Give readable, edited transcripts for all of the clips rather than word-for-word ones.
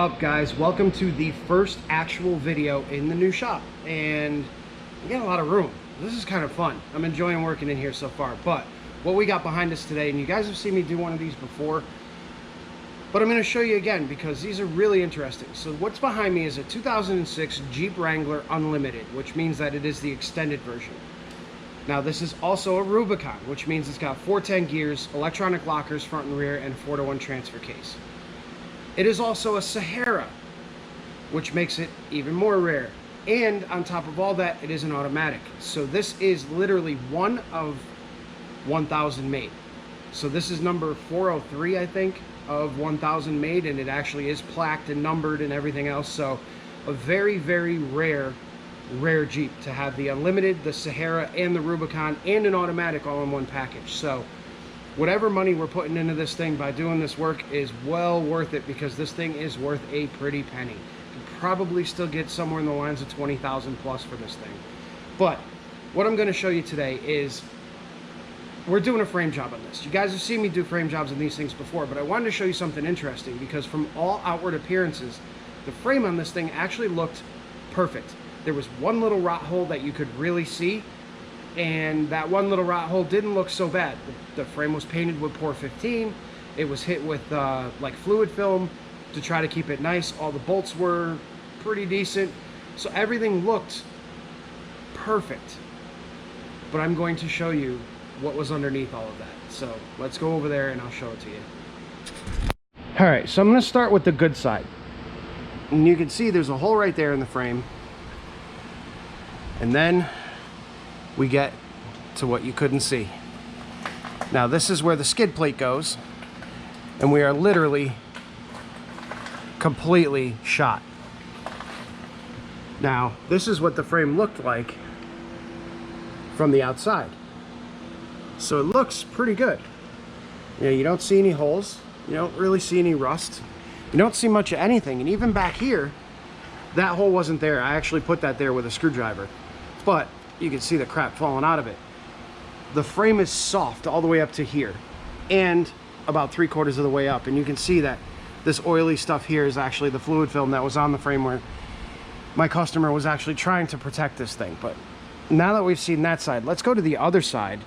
up, guys? Welcome to the first actual video in the new shop, and we got a lot of room. This is kind of fun. I'm enjoying working in here so far. But what we got behind us today, and you guys have seen me do one of these before, but I'm going to show you again because these are really interesting. So what's behind me is a 2006 Jeep Wrangler Unlimited, which means that it is the extended version. Now this is also a Rubicon, which means it's got 410 gears, electronic lockers front and rear, and 4-to-1 transfer case. It is also a Sahara, which makes it even more rare. And on top of all that, it is an automatic. So this is literally one of 1,000 made. So this is number 403, I think, of 1,000 made, and it actually is plaqued and numbered and everything else. So a very, very rare Jeep to have the Unlimited, the Sahara, and the Rubicon, and an automatic all in one package. So whatever money we're putting into this thing by doing this work is well worth it, because this thing is worth a pretty penny. You can probably still get somewhere in the lines of 20,000 plus for this thing. But what I'm going to show you today is we're doing a frame job on this. You guys have seen me do frame jobs on these things before, but I wanted to show you something interesting, because from all outward appearances, the frame on this thing actually looked perfect. There was one little rot hole that you could really see, and that one little rot hole didn't look so bad. The frame was painted with Por 15. It was hit with like fluid film to try to keep it nice. All the bolts were pretty decent, so everything looked perfect. But I'm going to show you what was underneath all of that. So let's go over there and I'll show it to you. All right, so I'm going to start with the good side. And you can see there's a hole right there in the frame. And then we get to what you couldn't see. Now this is where the skid plate goes, and we are literally completely shot. Now this is what the frame looked like from the outside. So it looks pretty good. You know, you don't see any holes, you don't really see any rust, you don't see much of anything. And even back here, that hole wasn't there. I actually put that there with a screwdriver, but you can see the crap falling out of it. The frame is soft all the way up to here and about 3/4 of the way up, and you can see that this oily stuff here is actually the fluid film that was on the frame where my customer was actually trying to protect this thing. But now that we've seen that side, let's go to the other side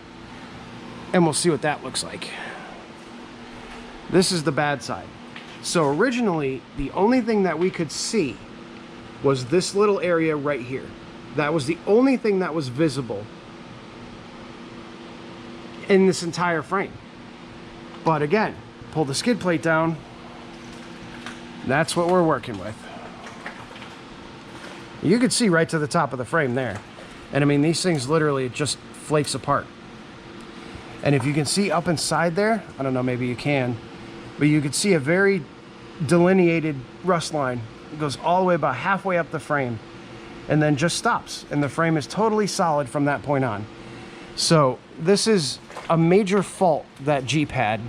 and we'll see what that looks like. This is the bad side. So originally the only thing that we could see was this little area right here. That was the only thing that was visible in this entire frame. But again, pull the skid plate down, that's what we're working with. You can see right to the top of the frame there. And I mean, these things literally just flakes apart. And if you can see up inside there, I don't know, maybe you can, but you can see a very delineated rust line. It goes all the way about halfway up the frame and then just stops, and the frame is totally solid from that point on. So this is a major fault that Jeep had,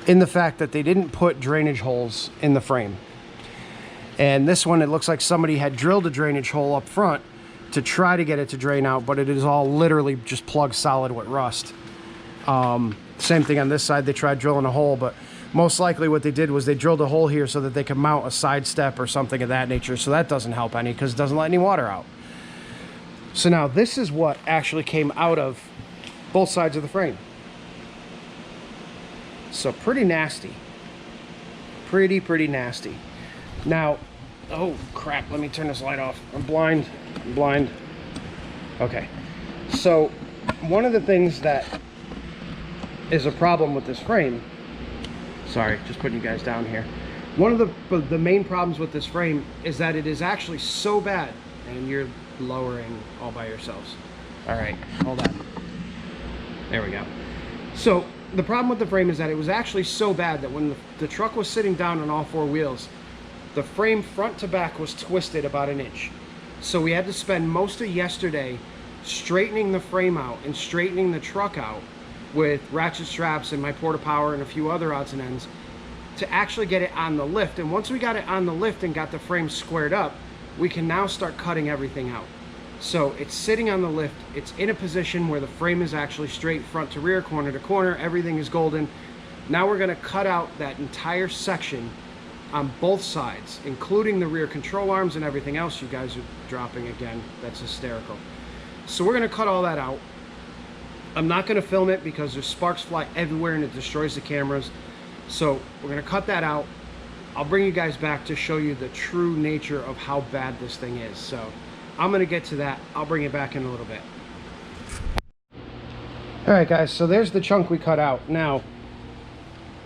in the fact that they didn't put drainage holes in the frame. And this one, it looks like somebody had drilled a drainage hole up front to try to get it to drain out, but it is all literally just plugged solid with rust. Same thing on this side. They tried drilling a hole, but most likely what they did was they drilled a hole here so that they could mount a side step or something of that nature. So that doesn't help any, because it doesn't let any water out. So now this is what actually came out of both sides of the frame. So pretty nasty. Pretty nasty. Now, oh crap, let me turn this light off. I'm blind. Okay. So one of the things that is a problem with this frame, sorry, just putting you guys down here. One of the main problems with this frame is that it is actually so bad, and you're lowering all by yourselves. All right, hold on. There we go. So the problem with the frame is that it was actually so bad that when the truck was sitting down on all four wheels, the frame front to back was twisted about 1 inch. So we had to spend most of yesterday straightening the frame out and straightening the truck out with ratchet straps and my porta power and a few other odds and ends to actually get it on the lift. And once we got it on the lift and got the frame squared up, we can now start cutting everything out. So it's sitting on the lift, it's in a position where the frame is actually straight front to rear, corner to corner, everything is golden. Now we're going to cut out that entire section on both sides, including the rear control arms and everything else. You guys are dropping again. That's hysterical. So we're going to cut all that out. I'm not going to film it because there's sparks fly everywhere and it destroys the cameras. So we're going to cut that out. I'll bring you guys back to show you the true nature of how bad this thing is. So I'm going to get to that. I'll bring it back in a little bit. All right, guys, so there's the chunk we cut out. Now,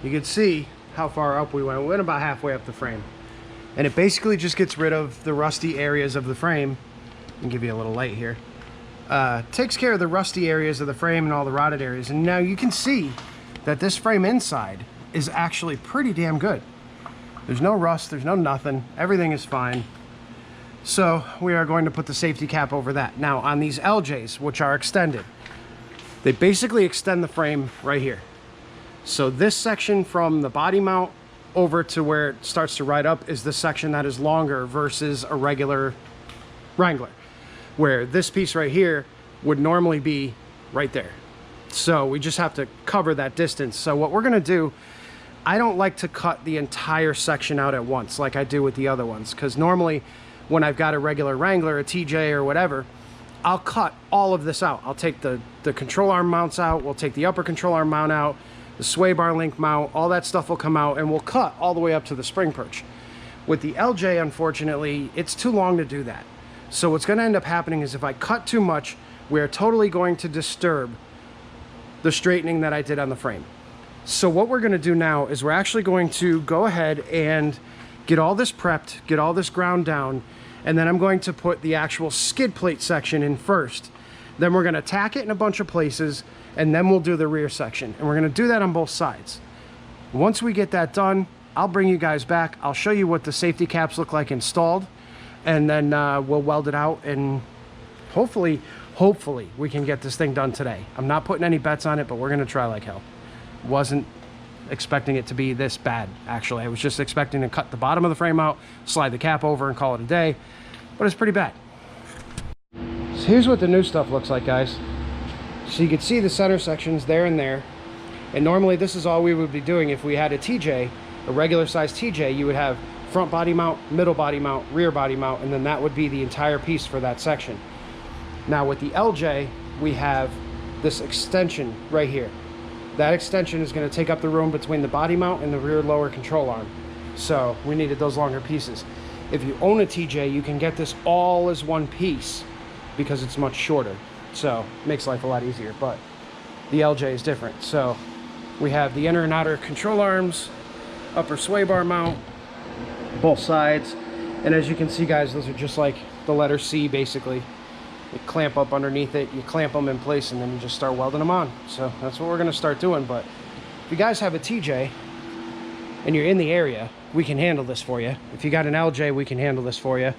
you can see how far up we went. We went about halfway up the frame. And it basically just gets rid of the rusty areas of the frame. I'll give you a little light here. Takes care of the rusty areas of the frame and all the rotted areas. And now you can see that this frame inside is actually pretty damn good. There's no rust, there's no nothing. Everything is fine. So we are going to put the safety cap over that. Now, on these LJs, which are extended, they basically extend the frame right here. So this section from the body mount over to where it starts to ride up is the section that is longer versus a regular Wrangler, where this piece right here would normally be right there. So we just have to cover that distance. So what we're gonna do, I don't like to cut the entire section out at once like I do with the other ones, because normally when I've got a regular Wrangler, a TJ or whatever, I'll cut all of this out. I'll take the control arm mounts out, we'll take the upper control arm mount out, the sway bar link mount, all that stuff will come out, and we'll cut all the way up to the spring perch. With the LJ, unfortunately, it's too long to do that. So what's going to end up happening is if I cut too much, we're totally going to disturb the straightening that I did on the frame. So what we're going to do now is we're actually going to go ahead and get all this prepped, get all this ground down, and then I'm going to put the actual skid plate section in first. Then we're going to tack it in a bunch of places, and then we'll do the rear section. And we're going to do that on both sides. Once we get that done, I'll bring you guys back. I'll show you what the safety caps look like installed, and then we'll weld it out, and hopefully we can get this thing done today. I'm not putting any bets on it, but we're going to try like hell. Wasn't expecting it to be this bad, actually. I was just expecting to cut the bottom of the frame out, slide the cap over, and call it a day, but it's pretty bad. So here's what the new stuff looks like, guys. So you can see the center sections there and there, and normally this is all we would be doing. If we had a TJ, a regular size TJ, you would have front body mount, middle body mount, rear body mount, and then that would be the entire piece for that section. Now with the LJ, we have this extension right here. That extension is going to take up the room between the body mount and the rear lower control arm. So we needed those longer pieces. If you own a TJ, you can get this all as one piece because it's much shorter. So it makes life a lot easier, but the LJ is different. So we have the inner and outer control arms, upper sway bar mount, both sides. And as you can see, guys, those are just like the letter C, basically. You clamp up underneath it, you clamp them in place, and then you just start welding them on. So that's what we're going to start doing. But if you guys have a TJ and you're in the area, we can handle this for you. If you got an LJ, we can handle this for you.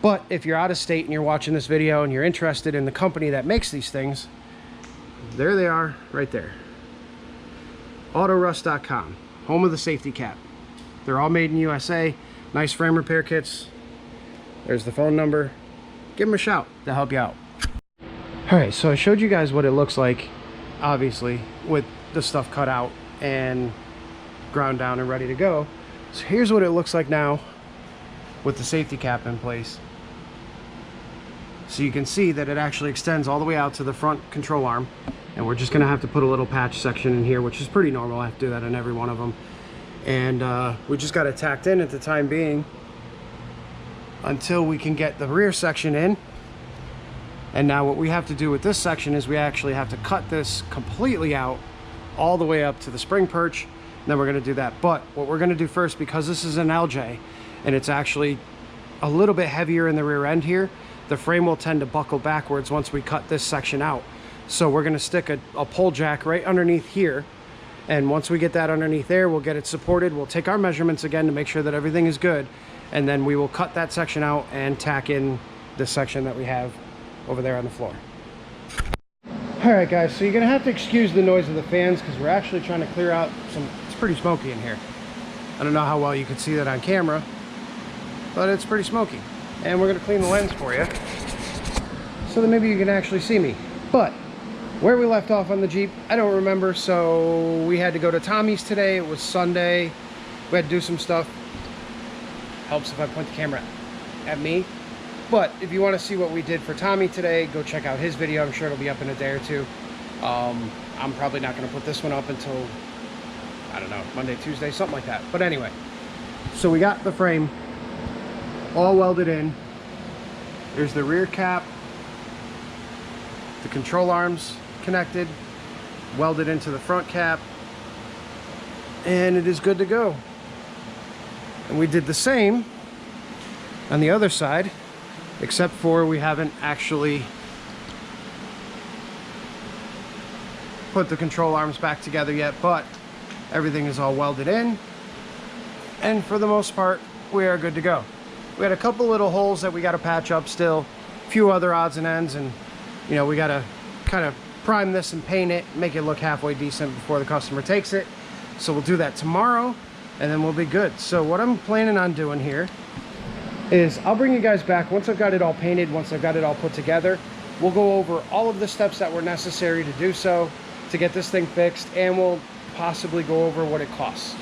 But if you're out of state and you're watching this video and you're interested in the company that makes these things, there they are right there. autorust.com, home of the safety cap. They're all made in USA. Nice frame repair kits. There's the phone number. Give them a shout. They'll help you out. All right, so I showed you guys what it looks like, obviously, with the stuff cut out and ground down and ready to go. So here's what it looks like now with the safety cap in place. So you can see that it actually extends all the way out to the front control arm, and we're just gonna have to put a little patch section in here, which is pretty normal. I have to do that on every one of them. And we just got it tacked in at the time being until we can get the rear section in. And now what we have to do with this section is we actually have to cut this completely out all the way up to the spring perch, and then we're going to do that. But what we're going to do first, because this is an LJ and it's actually a little bit heavier in the rear end here, the frame will tend to buckle backwards once we cut this section out. So we're going to stick a pull jack right underneath here, and once we get that underneath there, we'll get it supported. We'll take our measurements again to make sure that everything is good, and then we will cut that section out and tack in this section that we have over there on the floor. All right, guys, so you're gonna have to excuse the noise of the fans because we're actually trying to clear out some, it's pretty smoky in here. I don't know how well you can see that on camera, but it's pretty smoky. And we're gonna clean the lens for you so that maybe you can actually see me. But where we left off on the Jeep, I don't remember. So we had to go to Tommy's today. It was Sunday. We had to do some stuff. helps if I point the camera at me. But if you want to see what we did for Tommy today, go check out his video. I'm sure it'll be up in a day or two. I'm probably not going to put this one up until, I don't know, Monday, Tuesday, something like that. But anyway, so we got the frame all welded in. There's the rear cap, the control arms connected, welded into the front cap, and it is good to go. And we did the same on the other side, except for we haven't actually put the control arms back together yet, but everything is all welded in, and for the most part we are good to go. We had a couple little holes that we got to patch up still, a few other odds and ends, and you know, we got to kind of prime this and paint it, make it look halfway decent before the customer takes it. So we'll do that tomorrow, and then we'll be good. So what I'm planning on doing here is I'll bring you guys back once I've got it all painted, once I've got it all put together. We'll go over all of the steps that were necessary to do so, to get this thing fixed, and we'll possibly go over what it costs.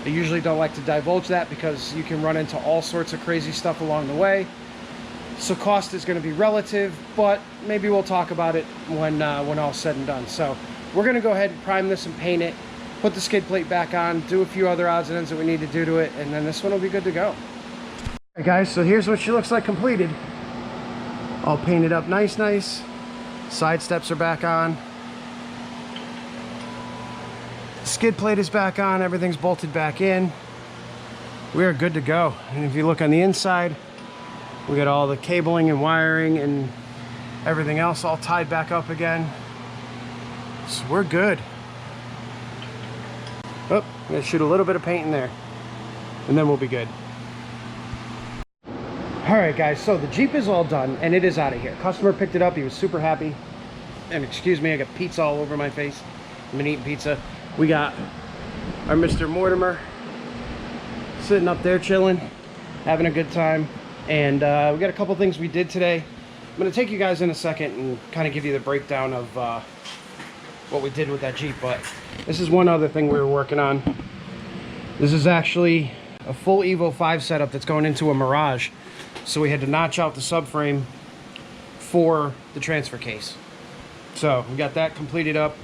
I usually don't like to divulge that because you can run into all sorts of crazy stuff along the way. So cost is going to be relative, but maybe we'll talk about it when all's said and done. So we're going to go ahead and prime this and paint it, put the skid plate back on, do a few other odds and ends that we need to do to it, and then this one will be good to go. Alright guys, so here's what she looks like completed. All painted up nice. Side steps are back on. Skid plate is back on, everything's bolted back in. We are good to go. And if you look on the inside, we got all the cabling and wiring and everything else all tied back up again. So we're good. Oh, I'm gonna shoot a little bit of paint in there, and then we'll be good. All right guys, so the Jeep is all done and it is out of here. Customer picked it up, he was super happy. And excuse me, I got pizza all over my face. I've been eating pizza. We got our Mr. Mortimer sitting up there chilling, having a good time. And we got a couple things we did today. I'm gonna take you guys in a second and kind of give you the breakdown of what we did with that Jeep. But this is one other thing we were working on. This is actually a full Evo 5 setup that's going into a Mirage. So we had to notch out the subframe for the transfer case. So we got that completed up.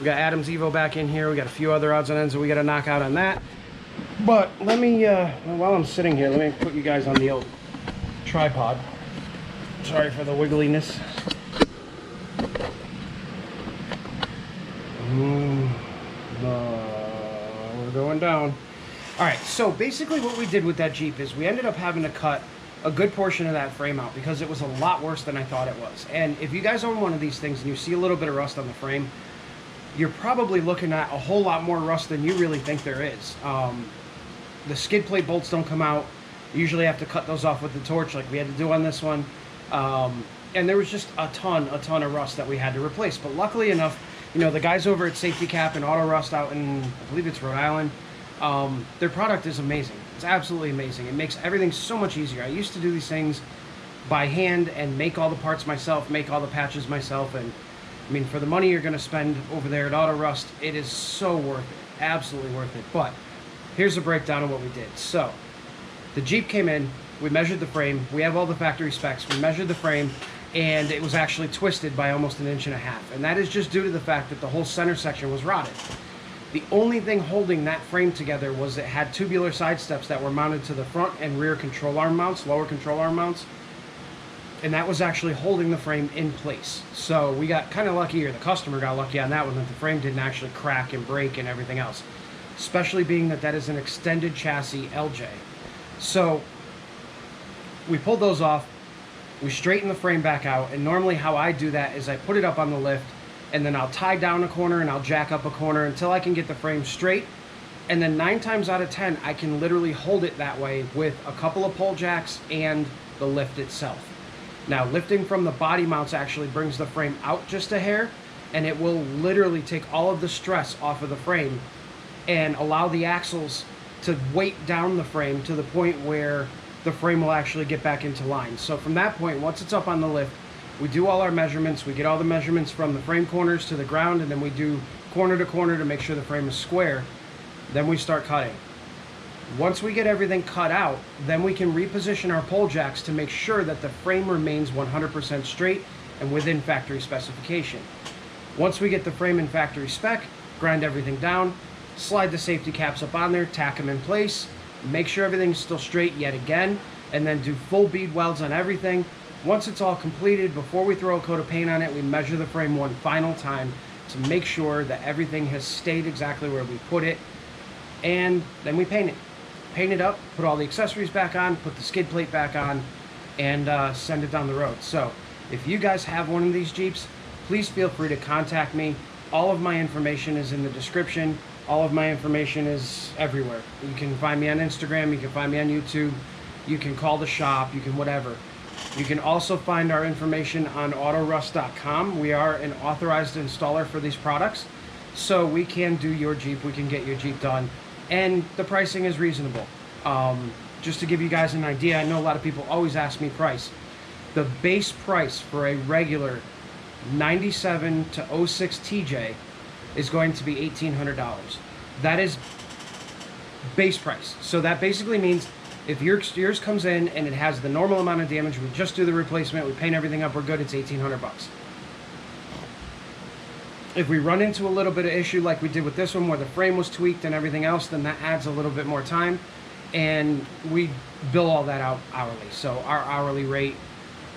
We got Adam's Evo back in here. We got a few other odds and ends that we got to knock out on that. But let me, while I'm sitting here, let me put you guys on the old tripod. Sorry for the wiggliness. We're going down. All right, so basically what we did with that Jeep is we ended up having to cut a good portion of that frame out because it was a lot worse than I thought it was. And if you guys own one of these things and you see a little bit of rust on the frame, you're probably looking at a whole lot more rust than you really think there is. The skid plate bolts don't come out. You usually have to cut those off with the torch like we had to do on this one. And there was just a ton of rust that we had to replace. But luckily enough, you know, the guys over at Safety Cap and Autorust out in, I believe it's Rhode Island, their product is amazing. It's absolutely amazing. It makes everything so much easier. I used to do these things by hand and make all the parts myself, make all the patches myself, and I mean, for the money you're going to spend over there at Autorust, it is so worth it. Absolutely worth it. But here's a breakdown of what we did. So the Jeep came in, we measured the frame, we have all the factory specs, we measured the frame, and it was actually twisted by almost 1.5 inches. And that is just due to the fact that the whole center section was rotted. The only thing holding that frame together was it had tubular side steps that were mounted to the front and rear control arm mounts, lower control arm mounts. And that was actually holding the frame in place. So we got kind of lucky, or the customer got lucky on that one, that the frame didn't actually crack and break and everything else. Especially being that that is an extended chassis LJ. So we pulled those off, we straightened the frame back out, and normally how I do that is I put it up on the lift, and then I'll tie down a corner and I'll jack up a corner until I can get the frame straight. And then 9 times out of 10, I can literally hold it that way with a couple of pole jacks and the lift itself. Now, lifting from the body mounts actually brings the frame out just a hair, and it will literally take all of the stress off of the frame and allow the axles to weight down the frame to the point where the frame will actually get back into line. So from that point, once it's up on the lift, we do all our measurements. We get all the measurements from the frame corners to the ground, and then we do corner to corner to make sure the frame is square. Then we start cutting. Once we get everything cut out, then we can reposition our pole jacks to make sure that the frame remains 100% straight and within factory specification. Once we get the frame in factory spec, grind everything down, slide the safety caps up on there, tack them in place, make sure everything's still straight yet again, and then do full bead welds on everything. Once it's all completed, before we throw a coat of paint on it, we measure the frame one final time to make sure that everything has stayed exactly where we put it, and then we paint it. Paint it up, put all the accessories back on, put the skid plate back on, and send it down the road. So if you guys have one of these Jeeps, please feel free to contact me. All of my information is in the description. All of my information is everywhere. You can find me on Instagram, you can find me on YouTube, you can call the shop, you can whatever. You can also find our information on autorust.com. We are an authorized installer for these products, so we can do your Jeep, we can get your Jeep done, and the pricing is reasonable. Just to give you guys an idea, I know a lot of people always ask me price. The base price for a regular 97 to 06 TJ is going to be $1,800. That is base price. So that basically means if yours comes in and it has the normal amount of damage, we just do the replacement, we paint everything up, we're good, it's $1,800. If we run into a little bit of issue like we did with this one where the frame was tweaked and everything else, then that adds a little bit more time, and we bill all that out hourly. So our hourly rate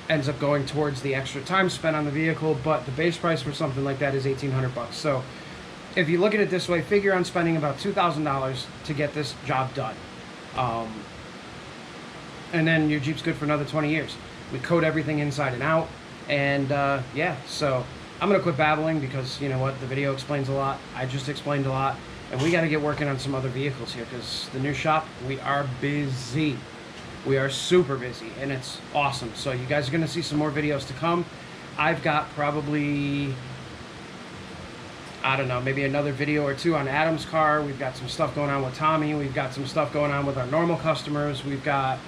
ends up going towards the extra time spent on the vehicle, but the base price for something like that is $1,800. So if you look at it this way, figure on spending about $2,000 to get this job done. And then your Jeep's good for another 20 years. We coat everything inside and out, and yeah, so I'm gonna quit babbling because you know what, the video explains a lot, I just explained a lot, and we gotta get working on some other vehicles here because the new shop, we are busy. We are super busy, and it's awesome. So you guys are gonna see some more videos to come. I've got probably, I don't know, maybe another video or two on Adam's car. We've got some stuff going on with Tommy. We've got some stuff going on with our normal customers. We've got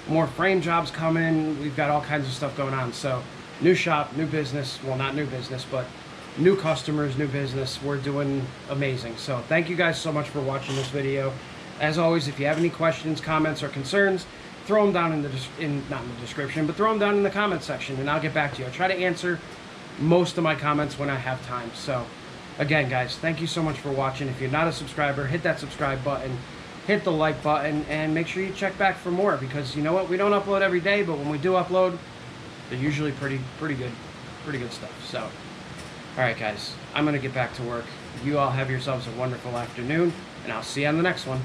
more frame jobs coming. We've got all kinds of stuff going on. So new shop, new business. Well, not new business, but new customers, new business. We're doing amazing. So thank you guys so much for watching this video. As always, if you have any questions, comments, or concerns, throw them down not in the description, but throw them down in the comment section, and I'll get back to you. I try to answer most of my comments when I have time. So again, guys, thank you so much for watching. If you're not a subscriber, hit that subscribe button, hit the like button, and make sure you check back for more, because you know what, we don't upload every day, but when we do upload, they're usually pretty good stuff. So all right, guys, I'm gonna get back to work. You all have yourselves a wonderful afternoon, and I'll see you on the next one.